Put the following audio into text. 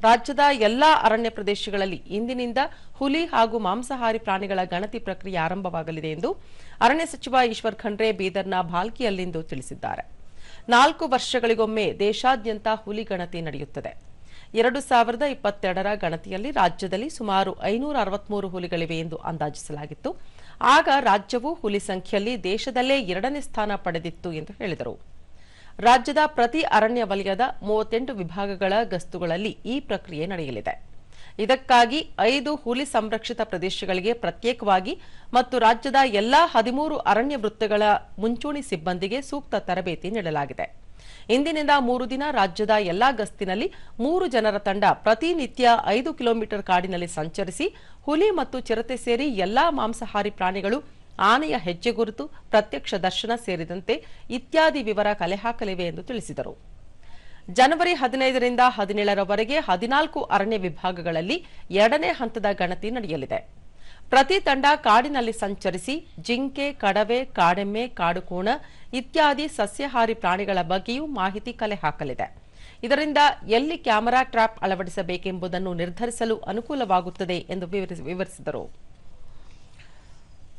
ರಾಜ್ಯದ ಎಲ್ಲಾ ಅರಣ್ಯ ಪ್ರದೇಶಗಳಲ್ಲಿ ಇಂದಿನಿಂದ ಹುಲಿ ಹಾಗೂ ಮಾಂಸಾಹಾರಿ ಪ್ರಾಣಿಗಳ ಗಣತಿ ಪ್ರಕ್ರಿಯೆ ಆರಂಭವಾಗಲಿದೆ ಎಂದು ಅರಣ್ಯ ಸಚಿವ ಈಶ್ವರ್ ಖಂಡ್ರೆ ಬೀದರ್ನ ಭಾಲ್ಕಿಯಲ್ಲಿಂದು ತಿಳಿಸಿದ್ದಾರೆ. 4 ವರ್ಷಗಳಿಗೊಮ್ಮೆ ದೇಶಾದ್ಯಂತ ಹುಲಿ ಗಣತಿ ನಡೆಯುತ್ತದೆ. 2022ರ ಗಣತಿಯಲ್ಲಿ ರಾಜ್ಯದಲ್ಲಿ ಸುಮಾರು 563 ಹುಲಿಗಳಿವೆ ಎಂದು ಅಂದಾಜಿಸಲಾಗಿತ್ತು. ಆಗ ರಾಜ್ಯವು ಹುಲಿ ಸಂಖ್ಯೆಯಲ್ಲಿ ದೇಶದಲ್ಲೇ 2ನೇ ಸ್ಥಾನ ಪಡೆದಿತ್ತು ಎಂದು ಹೇಳಿದರು. ರಾಜ್ಯದ ಪ್ರತಿ ಅರಣ್ಯ ವಲಯದ 38 ವಿಭಾಗಗಳ ಗಸ್ತುಗಳಲ್ಲಿ ಈ ಪ್ರಕ್ರಿಯೆ ನಡೆಯಲಿದೆ. ಇದಕ್ಕಾಗಿ 5 ಹುಲಿ ಸಂರಕ್ಷಿತ ಪ್ರದೇಶಗಳಿಗೆ ಪ್ರತ್ಯೇಕವಾಗಿ ಮತ್ತು ರಾಜ್ಯದ ಎಲ್ಲಾ 13 ಅರಣ್ಯ ವೃತ್ತಗಳ ಮುಂಚೂಣಿ ಸಿಬ್ಬಂದಿಗೆ ಸೂಕ್ತ ತರಬೇತಿ ನೀಡಲಾಗಿದೆ. ಇಂದಿನಿಂದ 3 ದಿನ ರಾಜ್ಯದ ಎಲ್ಲಾ ಗಸ್ತಿನಲ್ಲಿ 3 ಜನರ ತಂಡ ಪ್ರತಿನಿತ್ಯ 5 ಕಿಲೋಮೀಟರ್ ಕಾಡಿನಲ್ಲಿ ಸಂಚರಿಸಿ ಹುಲಿ ಮತ್ತು ಚಿರತೆ ಸೇರಿ ಎಲ್ಲಾ ಮಾಂಸಾಹಾರಿ ಪ್ರಾಣಿಗಳು, ಆನೆಯ ಹೆಜ್ಜೆ ಗುರುತು, ಪ್ರತ್ಯಕ್ಷ ದರ್ಶನ ಸೇರಿದಂತೆ ಇತ್ಯಾದಿ ವಿವರ ಕಲೆ ಹಾಕಲಿವೆ ಎಂದು ತಿಳಿಸಿದರು. ಜನವರಿ 15ರಿಂದ 17ರವರೆಗೆ 14 ಅರಣ್ಯ ವಿಭಾಗಗಳಲ್ಲಿ 2ನೇ ಹಂತದ ಗಣತಿ ನಡೆಯಲಿದೆ. ಪ್ರತಿ ತಂಡ ಕಾಡಿನಲ್ಲಿ ಸಂಚರಿಸಿ ಜಿಂಕೆ, ಕಡವೆ, ಕಾಡೆಮ್ಮೆ, ಕಾಡುಕೋಣ ಇತ್ಯಾದಿ ಸಸ್ಯಾಹಾರಿ ಪ್ರಾಣಿಗಳ ಬಗ್ಗೆಯೂ ಮಾಹಿತಿ ಕಲೆ ಹಾಕಲಿದೆ. ಇದರಿಂದ ಎಲ್ಲಿ ಕ್ಯಾಮೆರಾ ಟ್ರ್ಯಾಪ್ ಅಳವಡಿಸಬೇಕೆಂಬುದನ್ನು ನಿರ್ಧರಿಸಲು ಅನುಕೂಲವಾಗುತ್ತದೆ ಎಂದು ವಿವರಿಸಿದರು.